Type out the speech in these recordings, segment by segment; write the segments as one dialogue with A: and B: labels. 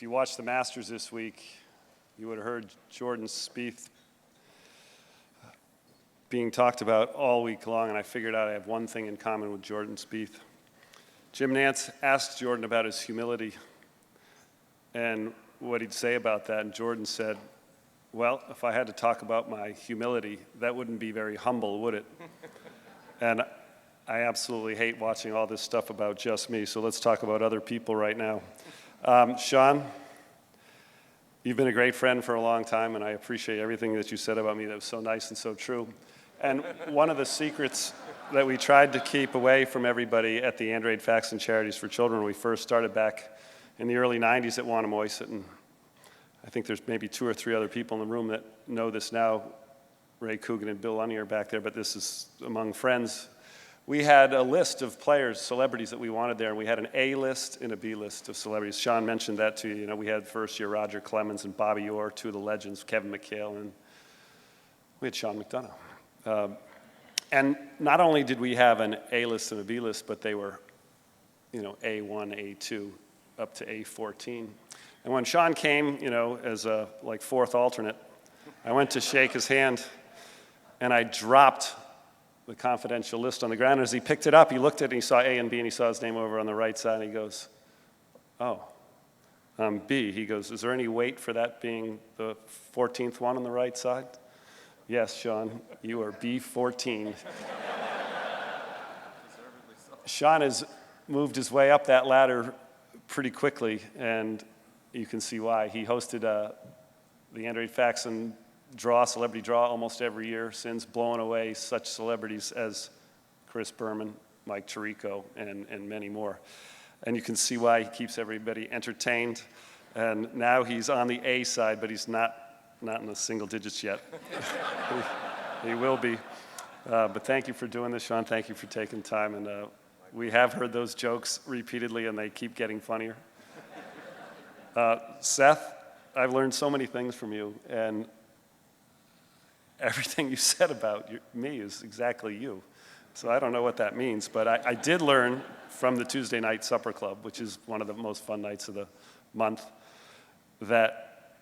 A: If you watched the Masters this week, you would have heard Jordan Spieth being talked about all week long, and I figured out I have one thing in common with Jordan Spieth. Jim Nantz asked Jordan about his humility and what he'd say about that, and Jordan said, well, if I had to talk about my humility, that wouldn't be very humble, would it? And I absolutely hate watching all this stuff about just me, so let's talk about other people right now. Sean, you've been a great friend for a long time, and I appreciate everything that you said about me that was so nice and so true. And one of the secrets that we tried to keep away from everybody at the Android Faxon Charities for Children when we first started back in the early 90s at Ouimet, and I think there's maybe 2 or 3 other people in the room that know this now. Ray Coogan and Bill Lunny are back there, but this is among friends. We had a list of players, celebrities that we wanted there, and we had an A list and a B list of celebrities. Sean mentioned that to you. You know, we had first year Roger Clemens and Bobby Orr, 2 of the legends, Kevin McHale, and we had Sean McDonough. And not only did we have an A list and a B list, but they were, you know, A1, A2, up to A14. And when Sean came, you know, as a like 4th alternate, I went to shake his hand, and I dropped the confidential list on the ground. As he picked it up, he looked at it, and he saw A and B, and he saw his name over on the right side, and he goes, oh, I'm B. He goes, is there any weight for that being the 14th one on the right side? Yes, Sean, you are B14. Sean has moved his way up that ladder pretty quickly, and you can see why. He hosted the Android Faxon celebrity draw almost every year, since blowing away such celebrities as Chris Berman, Mike Tirico, and many more. And you can see why he keeps everybody entertained. And now he's on the A side, but he's not in the single digits yet. He will be. But thank you for doing this, Sean. Thank you for taking time. And we have heard those jokes repeatedly, and they keep getting funnier. Seth, I've learned so many things from you, and everything you said about me is exactly you. So I don't know what that means, but I did learn from the Tuesday Night Supper Club, which is one of the most fun nights of the month, that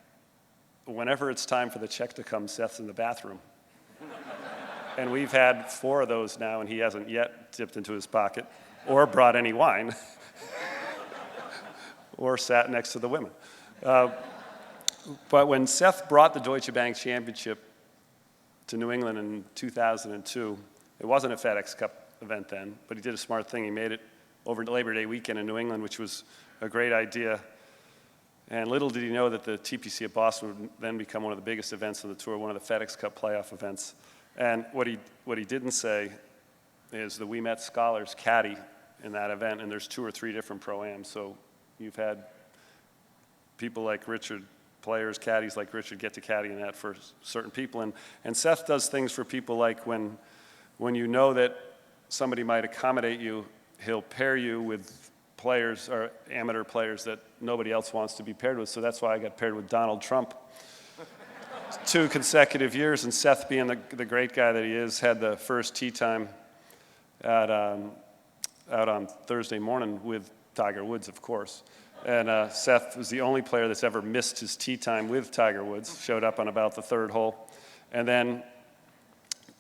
A: whenever it's time for the check to come, Seth's in the bathroom. And we've had 4 of those now, and he hasn't yet dipped into his pocket or brought any wine or sat next to the women. But when Seth brought the Deutsche Bank Championship to New England in 2002, it wasn't a FedEx Cup event then, but he did a smart thing. He made it over Labor Day weekend in New England, which was a great idea. And little did he know that the TPC at Boston would then become one of the biggest events on the tour, one of the FedEx Cup playoff events. And what he didn't say is the Ouimet scholars caddy in that event, and there's 2 or 3 different pro-ams. So you've had people like Richard, players, caddies like Richard get to caddy in that for certain people. And Seth does things for people like when you know that somebody might accommodate you, he'll pair you with players or amateur players that nobody else wants to be paired with. So that's why I got paired with Donald Trump 2 consecutive years, and Seth, being the great guy that he is, had the first tee time out on Thursday morning with Tiger Woods, of course. And Seth was the only player that's ever missed his tee time with Tiger Woods, showed up on about the 3rd hole. And then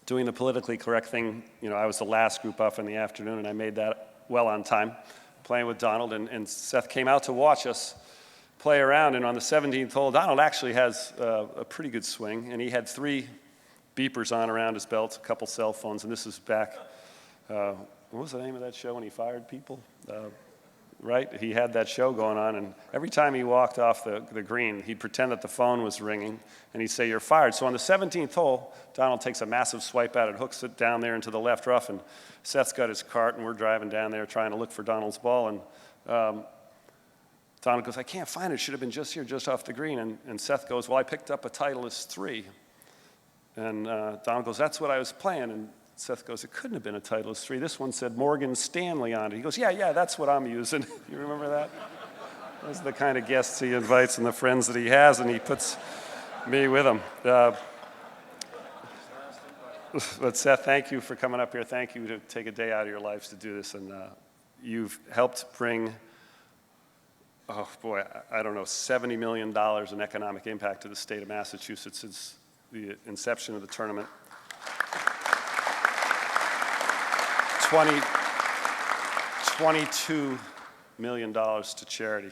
A: doing the politically correct thing, you know, I was the last group off in the afternoon, and I made that well on time, playing with Donald. And Seth came out to watch us play around, and on the 17th hole, Donald actually has a pretty good swing, and he had 3 beepers on around his belt, a couple cell phones, and this is back, what was the name of that show when he fired people? Right? He had that show going on, and every time he walked off the green, he'd pretend that the phone was ringing, and he'd say, you're fired. So on the 17th hole, Donald takes a massive swipe out and hooks it down there into the left rough, and Seth's got his cart, and we're driving down there trying to look for Donald's ball, and Donald goes, I can't find it. It should have been just here, just off the green. And Seth goes, well, I picked up a Titleist 3. And Donald goes, that's what I was playing. And Seth goes, it couldn't have been a Titleist 3. This one said Morgan Stanley on it. He goes, yeah, that's what I'm using. You remember that? Those are the kind of guests he invites and the friends that he has, and he puts me with him. But Seth, thank you for coming up here. Thank you to take a day out of your lives to do this. And you've helped bring oh boy, I don't know, $70 million in economic impact to the state of Massachusetts since the inception of the tournament. 22 million dollars to charity.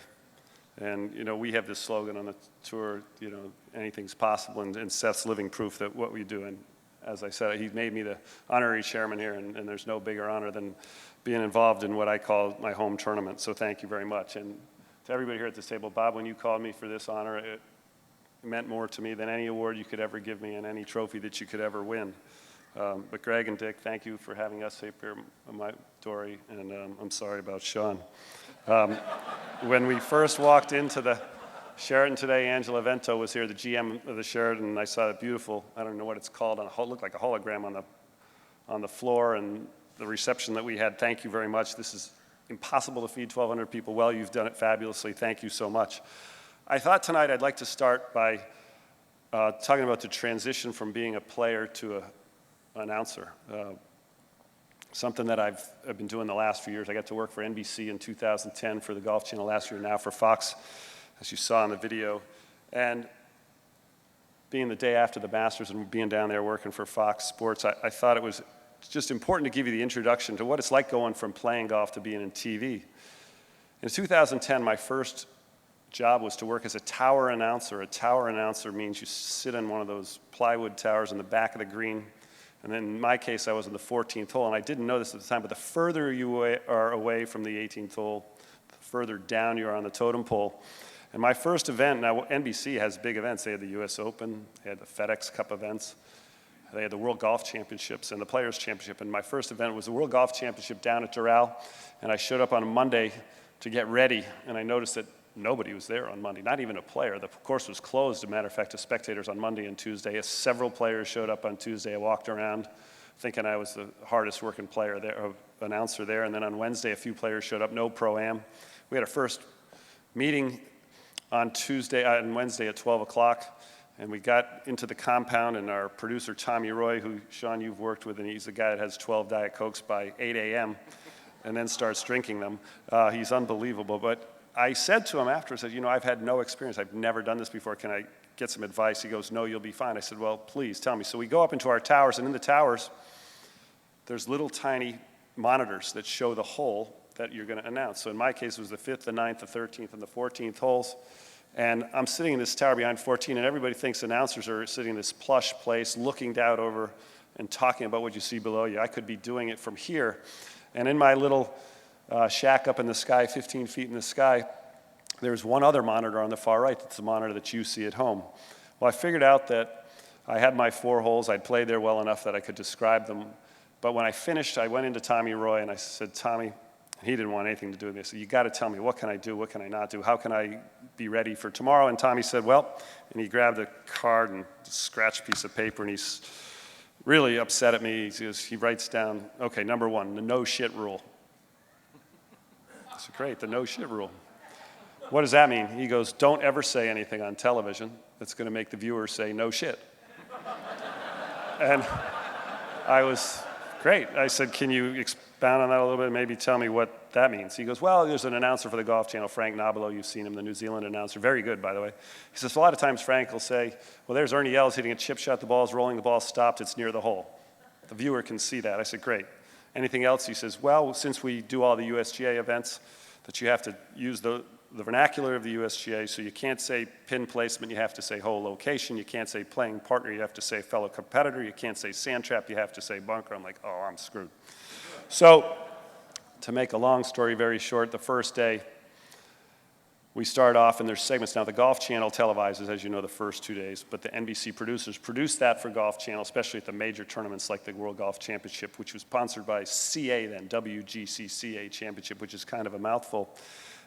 A: And, you know, we have this slogan on the tour, you know, anything's possible, and Seth's living proof that what we do. And as I said, he made me the honorary chairman here, and there's no bigger honor than being involved in what I call my home tournament. So thank you very much. And to everybody here at this table, Bob, when you called me for this honor, it meant more to me than any award you could ever give me and any trophy that you could ever win. But Greg and Dick, thank you for having us up here, Dory, and I'm sorry about Sean. When we first walked into the Sheraton today, Angela Vento was here, the GM of the Sheraton, and I saw that beautiful, I don't know what it's called, it looked like a hologram on the floor, and the reception that we had. Thank you very much. This is impossible to feed 1,200 people well. You've done it fabulously. Thank you so much. I thought tonight I'd like to start by talking about the transition from being a player to an announcer. Something that I've been doing the last few years. I got to work for NBC in 2010 for the Golf Channel last year, now for Fox, as you saw in the video. And being the day after the Masters and being down there working for Fox Sports, I thought it was just important to give you the introduction to what it's like going from playing golf to being in TV. In 2010, my first job was to work as a tower announcer. A tower announcer means you sit on one of those plywood towers in the back of the green. And then in my case, I was in the 14th hole, and I didn't know this at the time, but the further you are away from the 18th hole, the further down you are on the totem pole. And my first event, now NBC has big events. They had the US Open, they had the FedEx Cup events, they had the World Golf Championships and the Players Championship. And my first event was the World Golf Championship down at Doral, and I showed up on a Monday to get ready, and I noticed that nobody was there on Monday, not even a player. The course was closed, as a matter of fact, to spectators on Monday and Tuesday. Several players showed up on Tuesday. I walked around thinking I was the hardest working player there, announcer there. And then on Wednesday, a few players showed up, no pro-am. We had our first meeting on Wednesday at 12 o'clock. And we got into the compound, and our producer, Tommy Roy, who, Sean, you've worked with, and he's the guy that has 12 Diet Cokes by 8 a.m. and then starts drinking them. He's unbelievable. But I said to him after, I said, you know, I've had no experience. I've never done this before. Can I get some advice? He goes, no, you'll be fine. I said, well, please tell me. So we go up into our towers, and in the towers, there's little tiny monitors that show the hole that you're going to announce. So in my case, it was the 5th, the 9th, the 13th, and the 14th holes. And I'm sitting in this tower behind 14, and everybody thinks announcers are sitting in this plush place, looking down over and talking about what you see below you. I could be doing it from here. And in my little shack up in the sky, 15 feet in the sky, there's one other monitor on the far right. That's the monitor that you see at home. Well, I figured out that I had my 4 holes. I'd played there well enough that I could describe them. But when I finished, I went into Tommy Roy and I said, Tommy, he didn't want anything to do with this. So you got to tell me, what can I do? What can I not do? How can I be ready for tomorrow? And Tommy said, well, and he grabbed a card and a scratch piece of paper, and he's really upset at me. He writes down, okay, number 1, the no shit rule. I said, great, the no shit rule. What does that mean? He goes, don't ever say anything on television that's going to make the viewer say no shit. And I was, great. I said, can you expound on that a little bit and maybe tell me what that means? He goes, well, there's an announcer for the Golf Channel, Frank Nobilo. You've seen him, the New Zealand announcer. Very good, by the way. He says, a lot of times Frank will say, well, there's Ernie Els hitting a chip shot. The ball's rolling. The ball stopped. It's near the hole. The viewer can see that. I said, great. Anything else? He says, well, since we do all the USGA events, that you have to use the vernacular of the USGA, so you can't say pin placement, you have to say hole location. You can't say playing partner, you have to say fellow competitor. You can't say sand trap, you have to say bunker. I'm like, oh, I'm screwed. So to make a long story very short, the first day, we start off, and there's segments. Now, the Golf Channel televises, as you know, the first 2 days, but the NBC producers produce that for Golf Channel, especially at the major tournaments like the World Golf Championship, which was sponsored by CA then, WGCCA Championship, which is kind of a mouthful.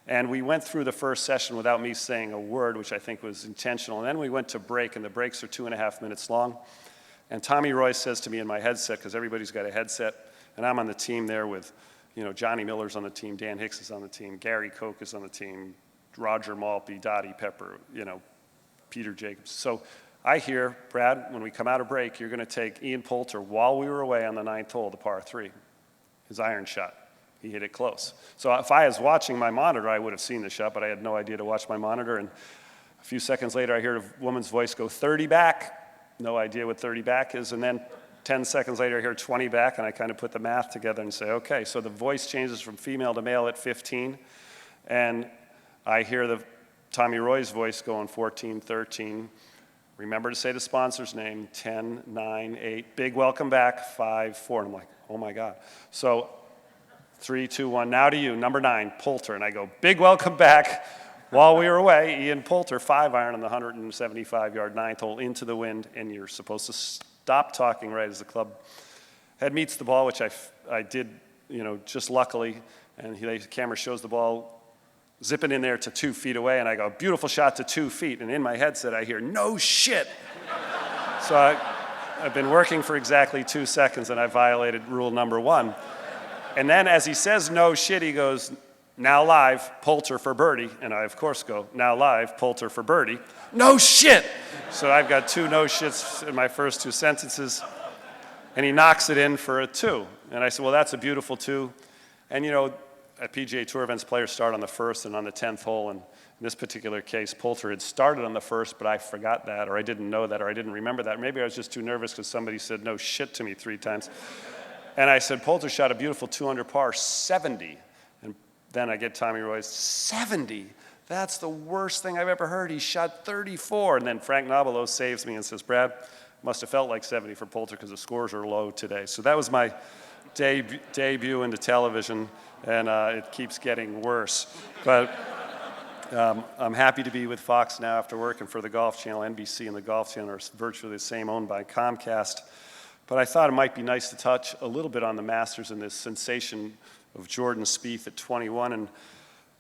A: And we went through the first session without me saying a word, which I think was intentional. And then we went to break, and the breaks are 2.5 minutes long. And Tommy Roy says to me in my headset, because everybody's got a headset, and I'm on the team there with, you know, Johnny Miller's on the team, Dan Hicks is on the team, Gary Koch is on the team, Roger Maltby, Dottie Pepper, you know, Peter Jacobs. So I hear, Brad, when we come out of break, you're going to take Ian Poulter while we were away on the 9th hole, the par 3, his iron shot. He hit it close. So if I was watching my monitor, I would have seen the shot, but I had no idea to watch my monitor. And a few seconds later, I hear a woman's voice go, 30 back. No idea what 30 back is. And then 10 seconds later, I hear 20 back, and I kind of put the math together and say, okay, so the voice changes from female to male at 15. And I hear the Tommy Roy's voice going 14, 13. Remember to say the sponsor's name, 10, 9, 8. Big welcome back, 5, 4. And I'm like, oh my God. So 3, 2, 1, now to you, number 9, Poulter. And I go, big welcome back. While we were away, Ian Poulter, 5-iron on the 175-yard ninth hole into the wind, and you're supposed to stop talking right as the club head meets the ball, which I did, just luckily. And the camera shows the ball zipping in there to 2 feet away, and I go, beautiful shot to 2 feet. And in my headset, I hear, no shit. So I've been working for exactly 2 seconds, and I violated rule number 1. And then as he says no shit, he goes, now live, Poulter for birdie. And I, of course, go, now live, Poulter for birdie. No shit! So I've got 2 no shits in my first 2 sentences. And he knocks it in for a 2. And I said, well, that's a beautiful 2. And at PGA Tour events, players start on the 1st and on the 10th hole. And in this particular case, Poulter had started on the 1st, but I forgot that, or I didn't know that, or I didn't remember that. Maybe I was just too nervous because somebody said no shit to me 3 times. And I said, Poulter shot a beautiful 2 under par, 70. And then I get Tommy Roy's, 70? That's the worst thing I've ever heard. He shot 34. And then Frank Nobilo saves me and says, Brad, must have felt like 70 for Poulter because the scores are low today. So that was my debut into television, and it keeps getting worse. But I'm happy to be with Fox now after working for the Golf Channel. NBC and the Golf Channel are virtually the same, owned by Comcast. But I thought it might be nice to touch a little bit on the Masters and this sensation of Jordan Spieth at 21. And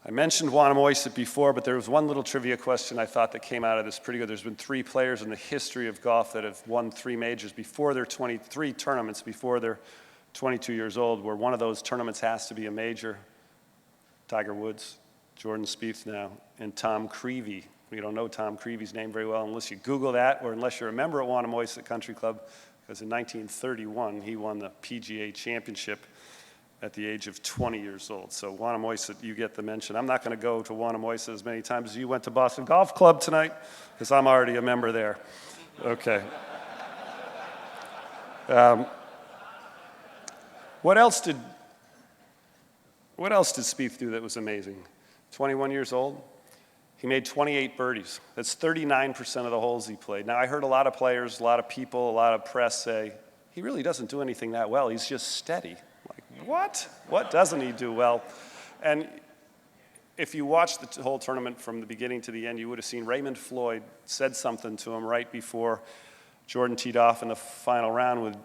A: I mentioned Ouimet before, but there was one little trivia question I thought that came out of this pretty good. There's been 3 players in the history of golf that have won 3 majors before they're 23 tournaments before they're 22 years old, where one of those tournaments has to be a major. Tiger Woods, Jordan Spieth now, and Tom Creevy. We don't know Tom Creevy's name very well unless you Google that or unless you're a member at Ouimet Country Club, because in 1931 he won the PGA Championship at the age of 20 years old. So Ouimet, you get the mention. I'm not going to go to Ouimet as many times as you went to Boston Golf Club tonight, because I'm already a member there. Okay. What else did Spieth do that was amazing? 21 years old, he made 28 birdies. That's 39% of the holes he played. Now, I heard a lot of players, a lot of people, a lot of press say, he really doesn't do anything that well. He's just steady. Like, what? What doesn't he do well? And if you watched the whole tournament from the beginning to the end, you would have seen Raymond Floyd said something to him right before Jordan teed off in the final round with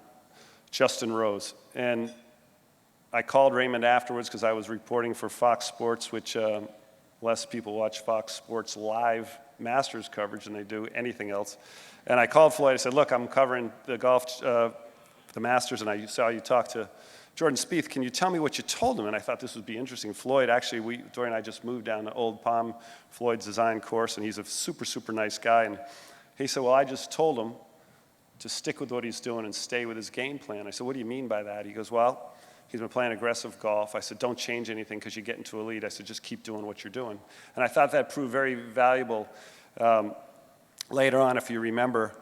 A: Justin Rose. And I called Raymond afterwards because I was reporting for Fox Sports, which less people watch Fox Sports live Masters coverage than they do anything else. And I called Floyd. I said, look, I'm covering the the Masters, and I saw you talk to Jordan Spieth. Can you tell me what you told him? And I thought this would be interesting. Floyd, actually, Dory and I just moved down to Old Palm, Floyd's design course, and he's a super, super nice guy. And he said, well, I just told him to stick with what he's doing and stay with his game plan. I said, what do you mean by that? He goes, well, he's been playing aggressive golf. I said, don't change anything because you get into a lead. I said, just keep doing what you're doing. And I thought that proved very valuable. Later on, if you remember,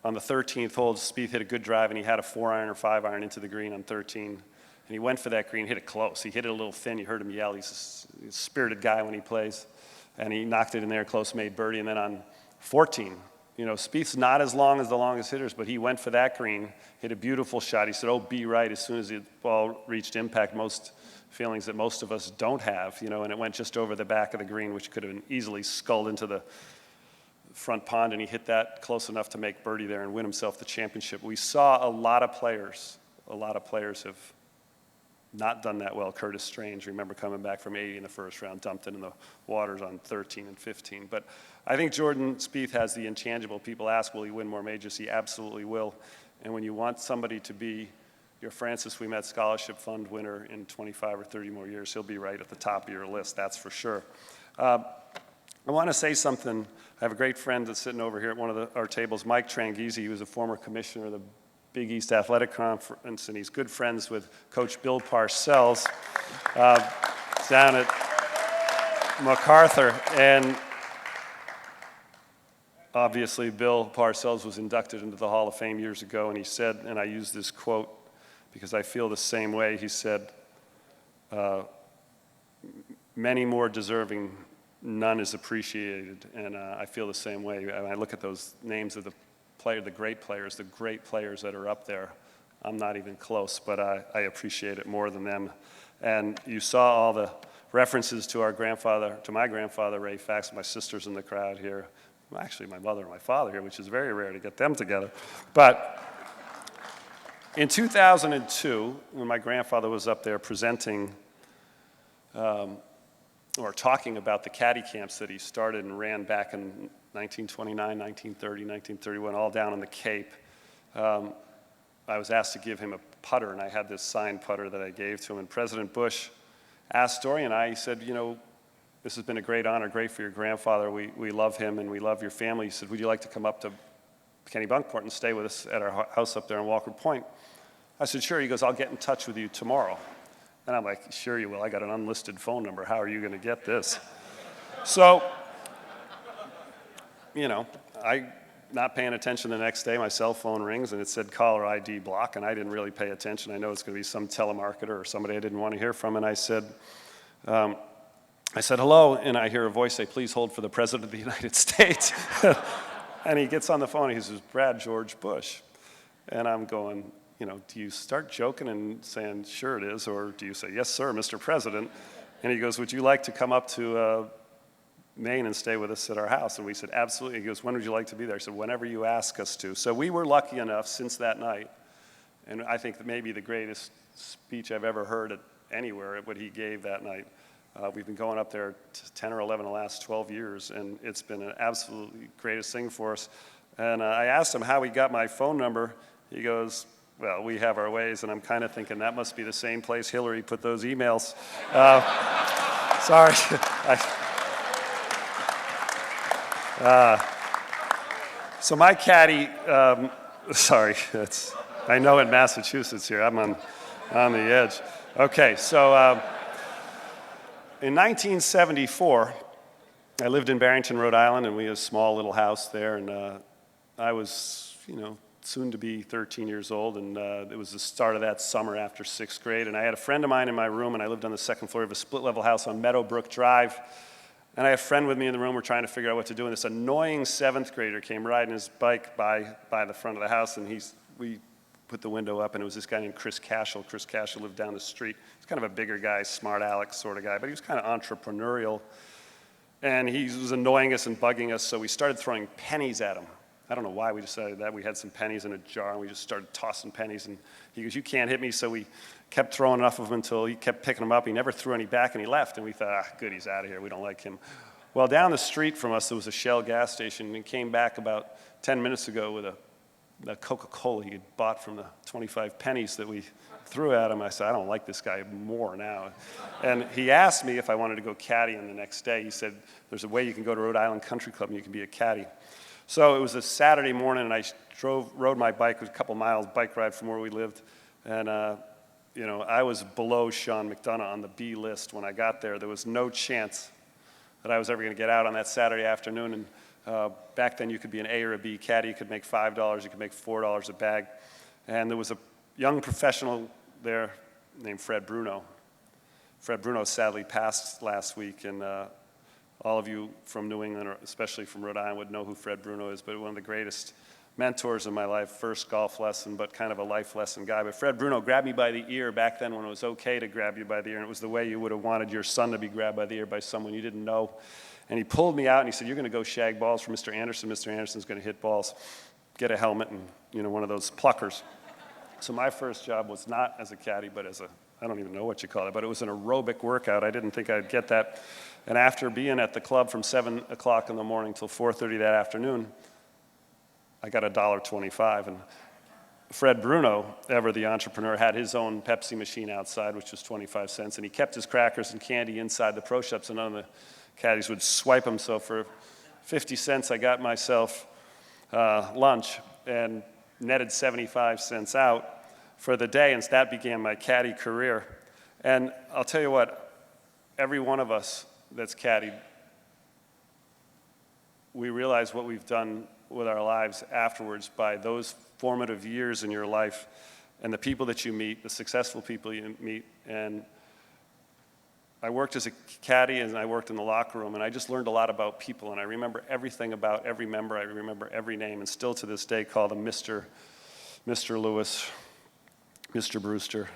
A: on the 13th hole, Spieth hit a good drive, and he had a 4-iron or 5-iron into the green on 13. And he went for that green, hit it close. He hit it a little thin. You heard him yell. He's a spirited guy when he plays. And he knocked it in there close, made birdie. And then on 14, Spieth's not as long as the longest hitters, but he went for that green, hit a beautiful shot. He said, oh, be right as soon as the ball reached impact, most feelings that most of us don't have, and it went just over the back of the green, which could have been easily sculled into the front pond, and he hit that close enough to make birdie there and win himself the championship. We saw a lot of players have not done that well. Curtis Strange, remember coming back from 80 in the first round, dumped it in the waters on 13 and 15. But I think Jordan Spieth has the intangible. People ask, will he win more majors? He absolutely will. And when you want somebody to be your Francis Ouimet Scholarship Fund winner in 25 or 30 more years, he'll be right at the top of your list, that's for sure. I want to say something. I have a great friend that's sitting over here at one of our tables, Mike Tranghese. He was a former commissioner of the Big East Athletic Conference, and he's good friends with Coach Bill Parcells down at MacArthur. And obviously, Bill Parcells was inducted into the Hall of Fame years ago, and he said, and I use this quote because I feel the same way, he said, many more deserving, none is appreciated. And I feel the same way. When I look at those names of the great players that are up there, I'm not even close, but I appreciate it more than them. And you saw all the references to my grandfather, Ray Faxon. My sister's in the crowd here. Well, actually, my mother and my father here, which is very rare to get them together. But in 2002, when my grandfather was up there presenting or talking about the caddy camps that he started and ran back in 1929, 1930, 1931, all down on the Cape, I was asked to give him a putter, and I had this signed putter that I gave to him. And President Bush asked Dory and I, he said, you know, this has been a great honor, great for your grandfather. We love him and we love your family. He said, would you like to come up to Kennebunkport and stay with us at our house up there in Walker Point? I said, sure. He goes, I'll get in touch with you tomorrow. And I'm like, sure you will. I got an unlisted phone number. How are you going to get this? So, you know, not paying attention the next day, my cell phone rings and it said caller ID block, and I didn't really pay attention. I know it's going to be some telemarketer or somebody I didn't want to hear from, and I said, hello, and I hear a voice say, please hold for the President of the United States. And he gets on the phone, he says, Brad George Bush. And I'm going, you know, do you start joking and saying, sure it is, or do you say, yes, sir, Mr. President? And he goes, would you like to come up to Maine and stay with us at our house? And we said, absolutely. He goes, when would you like to be there? I said, whenever you ask us to. So we were lucky enough since that night, and I think that maybe the greatest speech I've ever heard anywhere, what he gave that night. We've been going up there to 10 or 11 the last 12 years, and it's been an absolutely greatest thing for us. And I asked him how he got my phone number. He goes, well, we have our ways, and I'm kind of thinking that must be the same place Hillary put those emails. Sorry. So my caddy, sorry, I know in Massachusetts here, I'm on the edge. Okay, so in 1974, I lived in Barrington, Rhode Island, and we had a small little house there, and I was, you know, soon to be 13 years old, and it was the start of that summer after 6th grade, and I had a friend of mine in my room, and I lived on the second floor of a split-level house on Meadowbrook Drive, and I had a friend with me in the room. We're trying to figure out what to do, and this annoying 7th grader came riding his bike by the front of the house, and we put the window up, and it was this guy named Chris Cashel. Chris Cashel lived down the street. He's kind of a bigger guy, smart Alex sort of guy, but he was kind of entrepreneurial, and he was annoying us and bugging us, so we started throwing pennies at him. I don't know why we decided that. We had some pennies in a jar, and we just started tossing pennies, and he goes, you can't hit me, so we kept throwing enough of them until he kept picking them up. He never threw any back, and he left, and we thought, good, he's out of here. We don't like him. Well, down the street from us, there was a Shell gas station, and he came back about 10 minutes ago with a Coca-Cola he had bought from the 25 pennies that we threw at him. I said, I don't like this guy more now. And he asked me if I wanted to go caddying the next day. He said, there's a way you can go to Rhode Island Country Club and you can be a caddy. So it was a Saturday morning, and I rode my bike, it was a couple miles bike ride from where we lived, and you know, I was below Sean McDonough on the B list when I got there. There was no chance that I was ever going to get out on that Saturday afternoon, and back then you could be an A or a B caddy. You could make $5, you could make $4 a bag, and there was a young professional there named Fred Bruno. Fred Bruno sadly passed last week, and all of you from New England, or especially from Rhode Island, would know who Fred Bruno is, but one of the greatest mentors in my life, first golf lesson, but kind of a life lesson guy. But Fred Bruno grabbed me by the ear back then when it was okay to grab you by the ear, and it was the way you would have wanted your son to be grabbed by the ear by someone you didn't know. And he pulled me out and he said, you're going to go shag balls for Mr. Anderson. Mr. Anderson's going to hit balls. Get a helmet and, you know, one of those pluckers. So my first job was not as a caddy, but as I don't even know what you call it, but it was an aerobic workout. I didn't think I'd get that. And after being at the club from 7 o'clock in the morning till 4:30 that afternoon, I got $1.25. And Fred Bruno, ever the entrepreneur, had his own Pepsi machine outside, which was 25 cents. And he kept his crackers and candy inside the pro shops, and none of the caddies would swipe them. So for 50 cents, I got myself lunch. And netted 75 cents out for the day, and that began my caddy career. And I'll tell you what, every one of us that's caddied, we realize what we've done with our lives afterwards by those formative years in your life and the people that you meet, the successful people you meet. And I worked as a caddy and I worked in the locker room, and I just learned a lot about people, and I remember everything about every member. I remember every name, and still to this day call them Mr. Lewis, Mr. Brewster.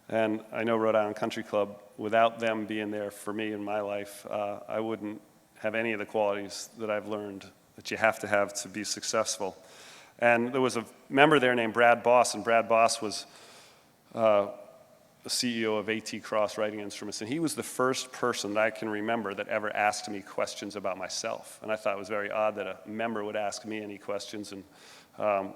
A: And I know Rhode Island Country Club, without them being there for me in my life, I wouldn't have any of the qualities that I've learned that you have to be successful. And there was a member there named Brad Boss, and Brad Boss was the CEO of AT Cross Writing Instruments, and he was the first person that I can remember that ever asked me questions about myself. And I thought it was very odd that a member would ask me any questions, and I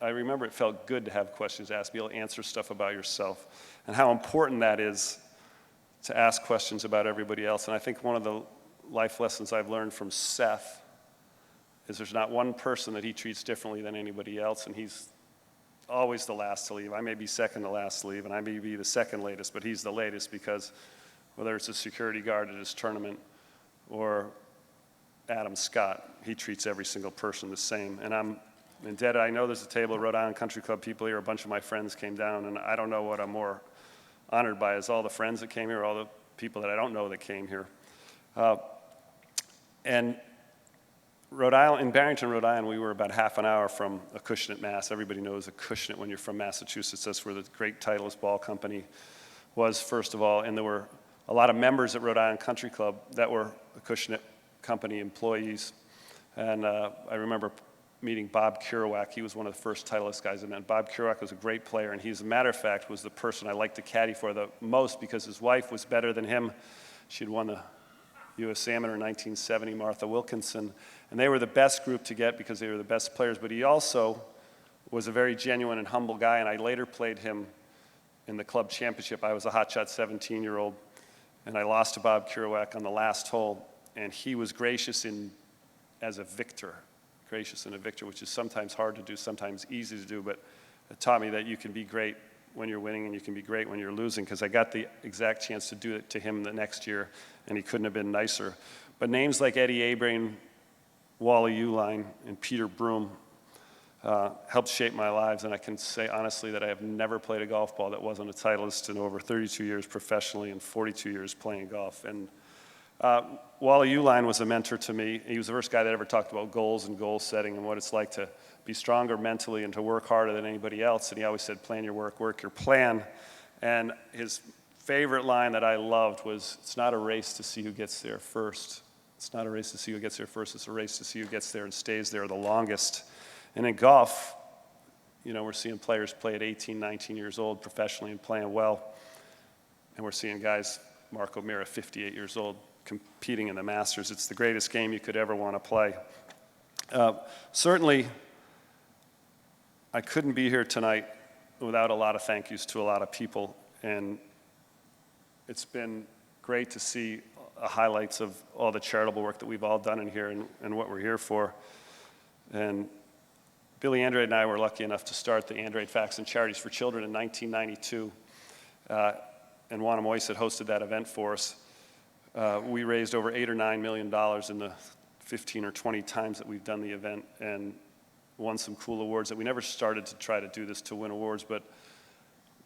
A: remember it felt good to have questions asked, be able to answer stuff about yourself, and how important that is to ask questions about everybody else. And I think one of the life lessons I've learned from Seth is there's not one person that he treats differently than anybody else, and he's always the last to leave. I may be second to last to leave, and I may be the second latest, but he's the latest because whether it's a security guard at his tournament or Adam Scott, he treats every single person the same. And I'm indebted. I know there's a table of Rhode Island Country Club people here. A bunch of my friends came down, and I don't know what I'm more honored by is all the friends that came here, all the people that I don't know that came here. And Rhode Island, in Barrington, Rhode Island, we were about half an hour from Acushnet, Mass. Everybody knows Acushnet when you're from Massachusetts. That's where the great Titleist Ball Company was, first of all. And there were a lot of members at Rhode Island Country Club that were Acushnet Company employees. And I remember meeting Bob Kerouac. He was one of the first Titleist guys I met. Bob Kerouac was a great player, and he, as a matter of fact, was the person I liked to caddy for the most because his wife was better than him. She'd won the U.S. Amateur in 1970, Martha Wilkinson. And they were the best group to get because they were the best players. But he also was a very genuine and humble guy, and I later played him in the club championship. I was a hotshot 17-year-old, and I lost to Bob Kerouac on the last hole. And he was gracious as a victor, which is sometimes hard to do, sometimes easy to do. But it taught me that you can be great when you're winning and you can be great when you're losing, because I got the exact chance to do it to him the next year, and he couldn't have been nicer. But names like Eddie Abrain, Wally Uline, and Peter Broom helped shape my lives, and I can say honestly that I have never played a golf ball that wasn't a Titleist in over 32 years professionally and 42 years playing golf. And Wally Uline was a mentor to me. He was the first guy that ever talked about goals and goal setting and what it's like to be stronger mentally and to work harder than anybody else. And he always said, plan your work, work your plan. And his favorite line that I loved was, it's not a race to see who gets there first. It's not a race to see who gets there first. It's a race to see who gets there and stays there the longest. And in golf, you know, we're seeing players play at 18, 19 years old professionally and playing well. And we're seeing guys, Mark O'Meara, 58 years old, competing in the Masters. It's the greatest game you could ever want to play. Certainly, I couldn't be here tonight without a lot of thank yous to a lot of people. And it's been great to see highlights of all the charitable work that we've all done in here and what we're here for. And Billy Andrade and I were lucky enough to start the Andrade Faxon Charities for Children in 1992. And Ouimet had hosted that event for us. We raised over $8 or $9 million in the 15 or 20 times that we've done the event, and won some cool awards that we never started to try to do this to win awards, but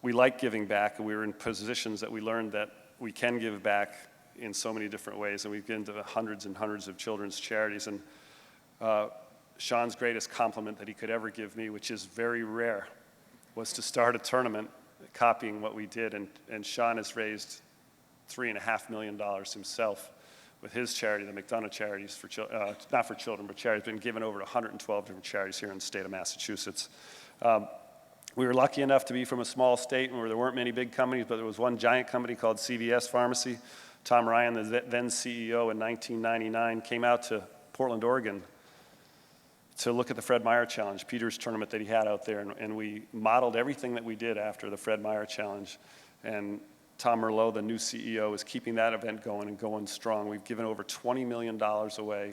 A: we like giving back, and we were in positions that we learned that we can give back in so many different ways, and we've been to hundreds and hundreds of children's charities. And Sean's greatest compliment that he could ever give me, which is very rare, was to start a tournament copying what we did, and Sean has raised $3.5 million himself with his charity, the McDonough Charities for not for children, but charities, been given over to 112 different charities here in the state of Massachusetts. We were lucky enough to be from a small state where there weren't many big companies, but there was one giant company called CVS Pharmacy. Tom Ryan, the then CEO in 1999, came out to Portland, Oregon to look at the Fred Meyer Challenge, Peter's tournament that he had out there, and we modeled everything that we did after the Fred Meyer Challenge. And Tom Merlot, the new CEO, is keeping that event going and going strong. We've given over $20 million away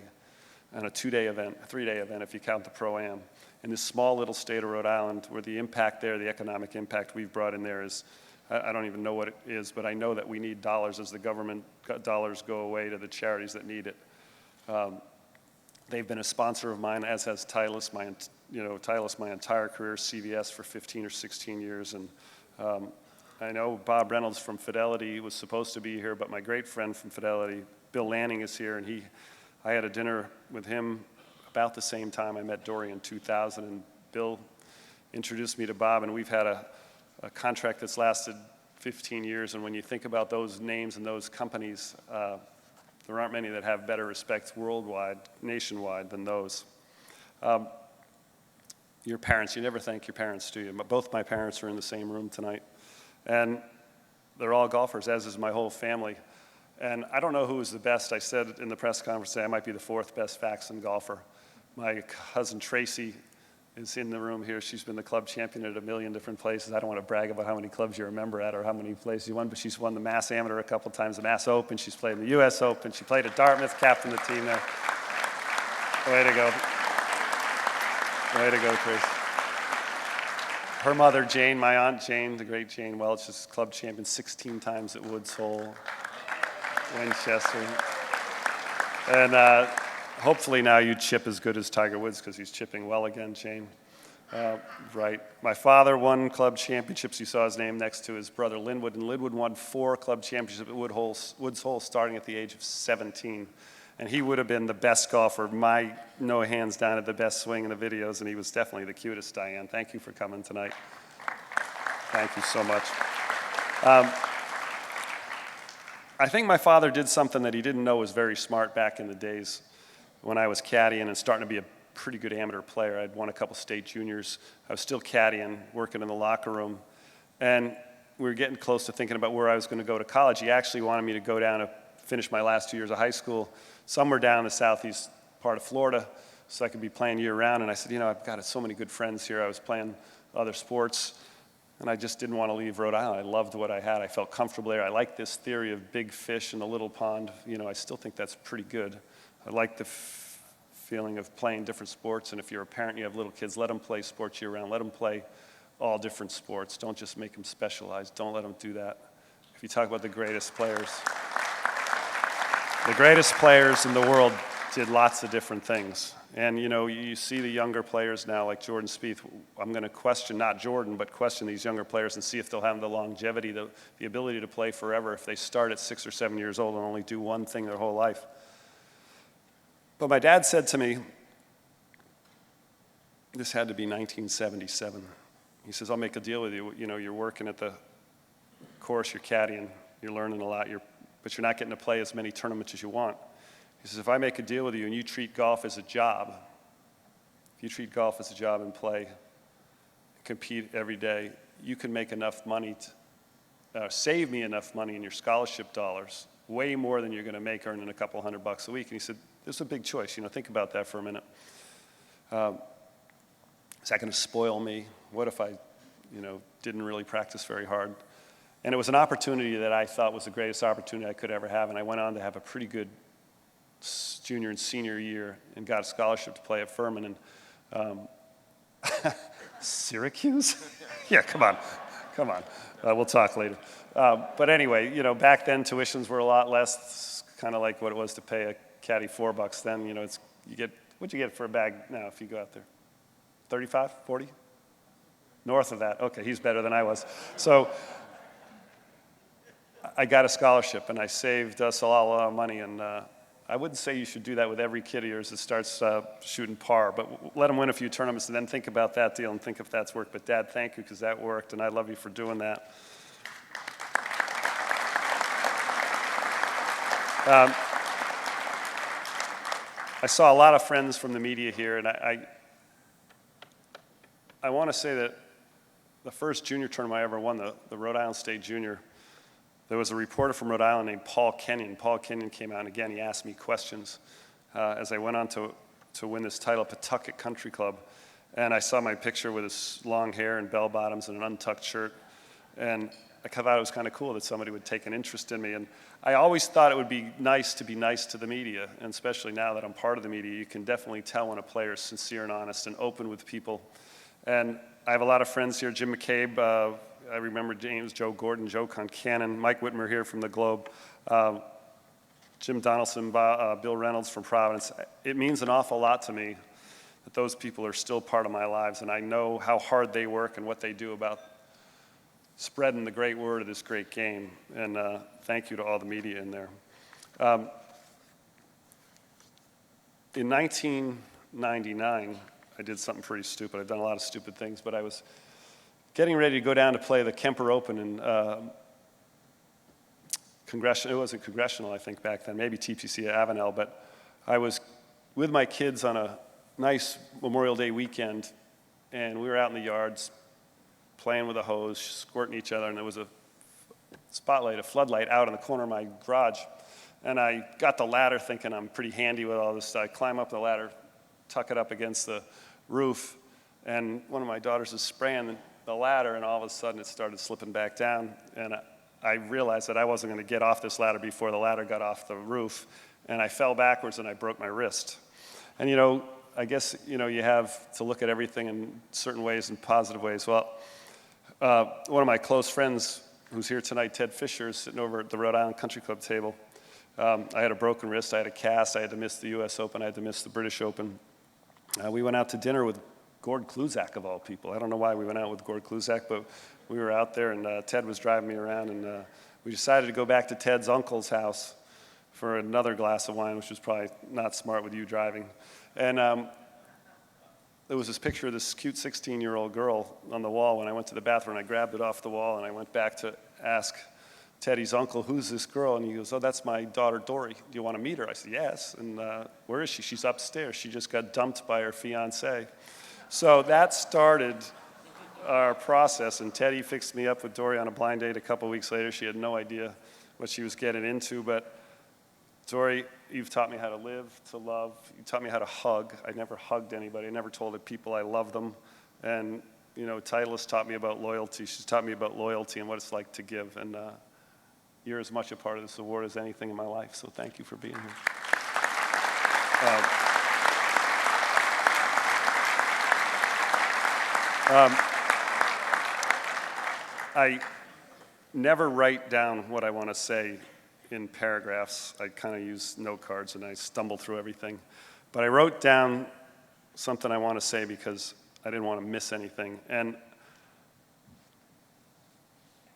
A: and a 2-day event, a 3-day event if you count the Pro-Am. In this small little state of Rhode Island, where the impact there, the economic impact we've brought in there is, I don't even know what it is, but I know that we need dollars as the government dollars go away to the charities that need it. They've been a sponsor of mine, as has Titleist, Titleist my entire career, CVS for 15 or 16 years. And I know Bob Reynolds from Fidelity was supposed to be here, but my great friend from Fidelity, Bill Lanning, is here, and I had a dinner with him about the same time I met Dory in 2000, and Bill introduced me to Bob, and we've had a contract that's lasted 15 years, and when you think about those names and those companies, there aren't many that have better respect worldwide, nationwide, than those. Your parents, you never thank your parents, do you? Both my parents are in the same room tonight, and they're all golfers, as is my whole family. And I don't know who was the best. I said in the press conference today I might be the 4th best Faxon golfer. My cousin Tracy is in the room here. She's been the club champion at a million different places. I don't want to brag about how many clubs you remember at or how many places you won, but she's won the Mass Amateur a couple times, the Mass Open. She's played in the U.S. Open. She played at Dartmouth, captained the team there. Way to go. Way to go, Tracy. Her mother, Jane, my aunt Jane, the great Jane Welch, is club champion 16 times at Woods Hole, Winchester. And hopefully now you chip as good as Tiger Woods, because he's chipping well again, Jane. Right. My father won club championships. You saw his name next to his brother Linwood, and Linwood won 4 club championships at Woods Hole starting at the age of 17. And he would have been the best golfer, no hands down at the best swing in the videos, and he was definitely the cutest, Diane. Thank you for coming tonight. Thank you so much. I think my father did something that he didn't know was very smart back in the days when I was caddying and starting to be a pretty good amateur player. I'd won a couple state juniors. I was still caddying, working in the locker room, and we were getting close to thinking about where I was going to go to college. He actually wanted me to go down to finish my last 2 years of high school somewhere down in the southeast part of Florida so I could be playing year-round. And I said, I've got so many good friends here. I was playing other sports, and I just didn't want to leave Rhode Island. I loved what I had. I felt comfortable there. I liked this theory of big fish in a little pond. I still think that's pretty good. I like the feeling of playing different sports, and if you're a parent and you have little kids, let them play sports year-round. Let them play all different sports. Don't just make them specialized. Don't let them do that. If you talk about the greatest players in the world did lots of different things. And you see the younger players now, like Jordan Spieth. I'm going to question, not Jordan, but question these younger players and see if they'll have the longevity, the ability to play forever if they start at 6 or 7 years old and only do one thing their whole life. But my dad said to me, this had to be 1977. He says, I'll make a deal with you. You're working at the course, you're caddying, you're learning a lot, but you're not getting to play as many tournaments as you want. He says, if I make a deal with you and you treat golf as a job, if you treat golf as a job and play, compete every day, you can make enough money, save me enough money in your scholarship dollars, way more than you're going to make earning a couple $100 a week. And he said, this is a big choice. Think about that for a minute. Is that going to spoil me? What if I, didn't really practice very hard? And it was an opportunity that I thought was the greatest opportunity I could ever have, and I went on to have a pretty good junior and senior year and got a scholarship to play at Furman. And Syracuse? Yeah, come on. We'll talk later. But anyway, back then tuitions were a lot less, kind of like what it was to pay a caddy $4 then. What'd you get for a bag now if you go out there? 35, 40? North of that. Okay, he's better than I was. So I got a scholarship, and I saved us a lot of money. And I wouldn't say you should do that with every kid of yours that starts shooting par, but let them win a few tournaments and then think about that deal and think if that's worked. But Dad, thank you, because that worked, and I love you for doing that. I saw a lot of friends from the media here, and I want to say that the first junior tournament I ever won, the Rhode Island State Junior, there was a reporter from Rhode Island named Paul Kenyon. Paul Kenyon came out, and again, he asked me questions as I went on to win this title at Pawtucket Country Club. And I saw my picture with his long hair and bell bottoms and an untucked shirt. And thought it was kind of cool that somebody would take an interest in me. And I always thought it would be nice to the media, and especially now that I'm part of the media, you can definitely tell when a player is sincere and honest and open with people. And I have a lot of friends here, Jim McCabe, I remember James, Joe Gordon, Joe Concannon, Mike Whitmer here from the Globe, Jim Donaldson, Bill Reynolds from Providence. It means an awful lot to me that those people are still part of my lives, and I know how hard they work and what they do about spreading the great word of this great game. And thank you to all the media in there. In 1999, I did something pretty stupid. I've done a lot of stupid things, but I was getting ready to go down to play the Kemper Open in Congressional. It wasn't Congressional, I think, back then, maybe TPC at Avenel, but I was with my kids on a nice Memorial Day weekend, and we were out in the yards playing with a hose, squirting each other, and there was a spotlight, a floodlight out in the corner of my garage. And I got the ladder thinking I'm pretty handy with all this. I climb up the ladder, tuck it up against the roof, and one of my daughters is spraying the ladder, and all of a sudden it started slipping back down. And I realized that I wasn't going to get off this ladder before the ladder got off the roof, and I fell backwards and I broke my wrist. And I guess you have to look at everything in certain ways, in positive ways. Well, one of my close friends who's here tonight, Ted Fisher, is sitting over at the Rhode Island Country Club table. I had a broken wrist, I had a cast, I had to miss the US Open, I had to miss the British Open. We went out to dinner with Gord Kluzak, of all people. I don't know why we went out with Gord Kluzak, but we were out there, and Ted was driving me around, and we decided to go back to Ted's uncle's house for another glass of wine, which was probably not smart with you driving. And there was this picture of this cute 16-year-old girl on the wall. When I went to the bathroom, I grabbed it off the wall, and I went back to ask Teddy's uncle, who's this girl? And he goes, oh, that's my daughter, Dory. Do you want to meet her? I said, yes. And where is she? She's upstairs. She just got dumped by her fiancé. So that started our process, and Teddy fixed me up with Dory on a blind date a couple weeks later. She had no idea what she was getting into, but Dory, you've taught me how to live, to love. You taught me how to hug. I never hugged anybody. I never told the people I love them. And, Titleist taught me about loyalty. She's taught me about loyalty and what it's like to give. And you're as much a part of this award as anything in my life, so thank you for being here. I never write down what I want to say in paragraphs. I kind of use note cards and I stumble through everything. But I wrote down something I want to say because I didn't want to miss anything. And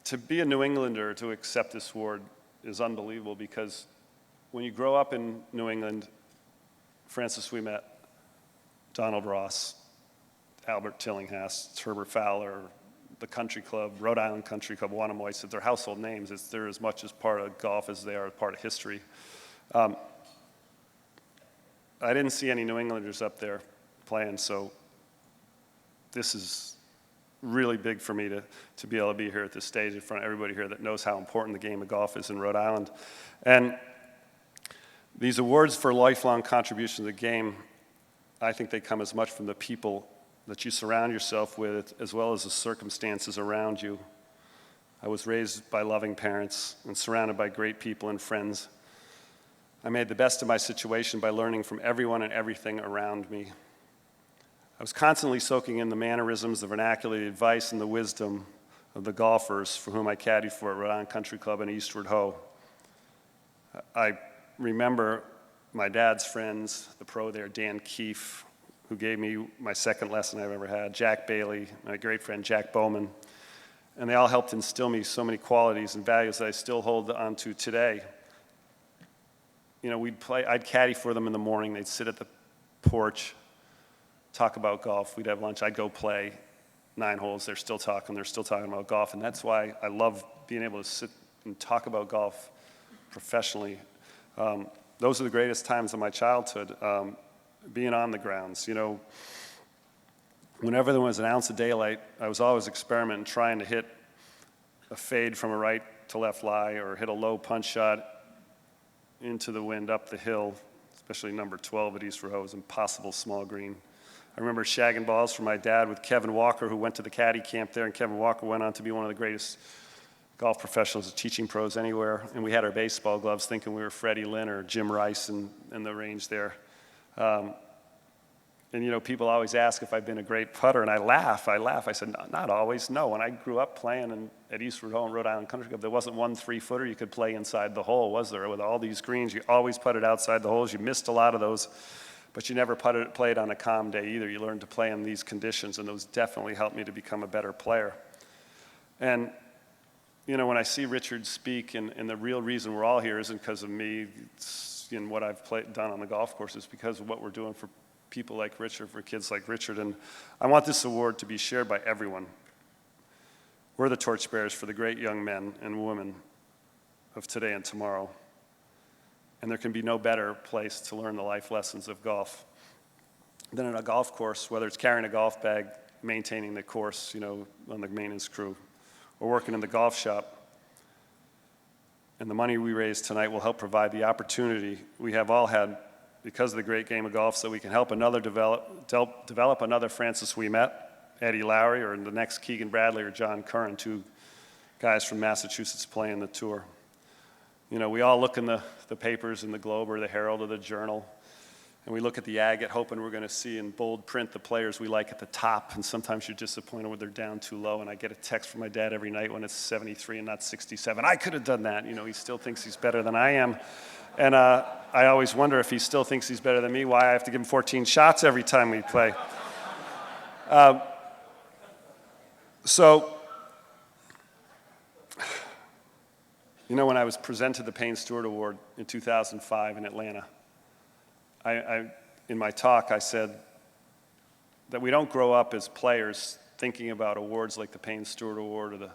A: to be a New Englander, to accept this award is unbelievable, because when you grow up in New England, Francis Ouimet, Donald Ross, Albert Tillinghast, Herbert Fowler, the Country Club, Rhode Island Country Club, Wannamoisett, they're household names. They're as much as part of golf as they are part of history. I didn't see any New Englanders up there playing, so this is really big for me to be able to be here at this stage in front of everybody here that knows how important the game of golf is in Rhode Island. And these awards for lifelong contribution to the game, I think they come as much from the people that you surround yourself with, as well as the circumstances around you. I was raised by loving parents and surrounded by great people and friends. I made the best of my situation by learning from everyone and everything around me. I was constantly soaking in the mannerisms, the vernacular, the advice, and the wisdom of the golfers for whom I caddied for at Rhode Island Country Club in Eastward Ho. I remember my dad's friends, the pro there, Dan Keefe, who gave me my second lesson I've ever had, Jack Bailey, my great friend Jack Bowman, and they all helped instill me so many qualities and values that I still hold on to today. I'd caddy for them in the morning, they'd sit at the porch, talk about golf, we'd have lunch, I'd go play 9 holes, they're still talking about golf, and that's why I love being able to sit and talk about golf professionally. Those are the greatest times of my childhood. Being on the grounds, whenever there was an ounce of daylight, I was always experimenting, trying to hit a fade from a right to left lie, or hit a low punch shot into the wind up the hill, especially number 12 at Eastward Ho, was impossible small green. I remember shagging balls from my dad with Kevin Walker, who went to the caddy camp there, and Kevin Walker went on to be one of the greatest golf professionals, teaching pros anywhere, and we had our baseball gloves thinking we were Freddie Lynn or Jim Rice in the range there. And you know, people always ask if I've been a great putter, and I laugh. I said, no, not always, no. When I grew up playing at Eastward Hole and Rhode Island Country Club, there wasn't one 3-footer you could play inside the hole, was there? With all these greens, you always putted outside the holes. You missed a lot of those, but you never played on a calm day either. You learned to play in these conditions, and those definitely helped me to become a better player. And you know, when I see Richard speak, and the real reason we're all here isn't because of me and what I've done on the golf course, it's because of what we're doing for people like Richard, for kids like Richard. And I want this award to be shared by everyone. We're the torchbearers for the great young men and women of today and tomorrow. And there can be no better place to learn the life lessons of golf than at a golf course, whether it's carrying a golf bag, maintaining the course, you know, on the maintenance crew, or working in the golf shop. And the money we raise tonight will help provide the opportunity we have all had because of the great game of golf, so we can help develop another Francis Ouimet, Eddie Lowry, or the next Keegan Bradley or John Curran, 2 guys from Massachusetts playing the tour. You know, we all look in the papers, in the Globe or the Herald or the Journal, and we look at the agate hoping we're going to see in bold print the players we like at the top, and sometimes you're disappointed when they're down too low. And I get a text from my dad every night when it's 73 and not 67. I could have done that. You know, he still thinks he's better than I am. And I always wonder if he still thinks he's better than me, why I have to give him 14 shots every time we play. So, you know, when I was presented the Payne Stewart Award in 2005 in Atlanta, in my talk, I said that we don't grow up as players thinking about awards like the Payne Stewart Award or the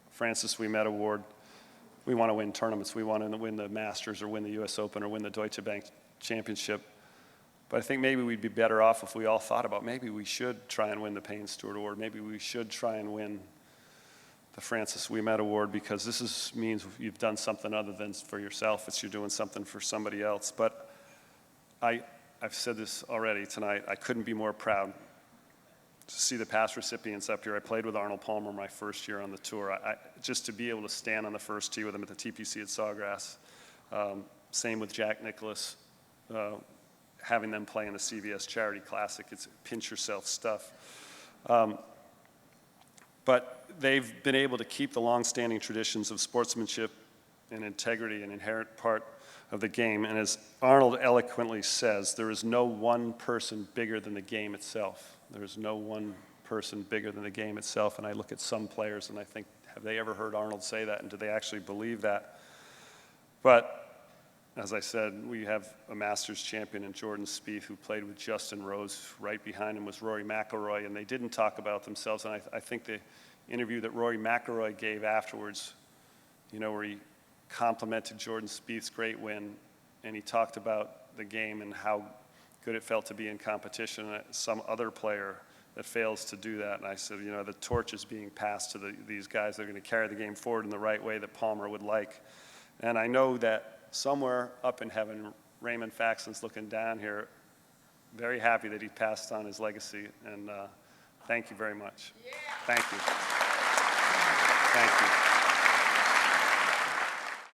A: Francis Ouimet Award. We want to win tournaments. We want to win the Masters or win the US Open or win the Deutsche Bank Championship. But I think maybe we'd be better off if we all thought about maybe we should try and win the Payne Stewart Award. Maybe we should try and win the Francis Ouimet Award, because this means you've done something other than for yourself. It's you're doing something for somebody else. But I've said this already tonight. I couldn't be more proud to see the past recipients up here. I played with Arnold Palmer my first year on the tour. Just to be able to stand on the first tee with him at the TPC at Sawgrass. Same with Jack Nicklaus, having them play in the CVS Charity Classic. It's pinch yourself stuff. But they've been able to keep the long-standing traditions of sportsmanship and integrity, an inherent part of the game. And as Arnold eloquently says, there is no one person bigger than the game itself. There is no one person bigger than the game itself. And I look at some players and I think, have they ever heard Arnold say that? And do they actually believe that? But as I said, we have a Masters champion in Jordan Spieth who played with Justin Rose. Right behind him was Rory McIlroy, and they didn't talk about themselves. And I think the interview that Rory McIlroy gave afterwards, you know, where he complimented Jordan Spieth's great win, and he talked about the game and how good it felt to be in competition, and some other player that fails to do that. And I said, you know, the torch is being passed to these guys that are going to carry the game forward in the right way that Palmer would like. And I know that somewhere up in heaven, Raymond Faxon's looking down here, very happy that he passed on his legacy. And thank you very much. Yeah. Thank you. Thank you.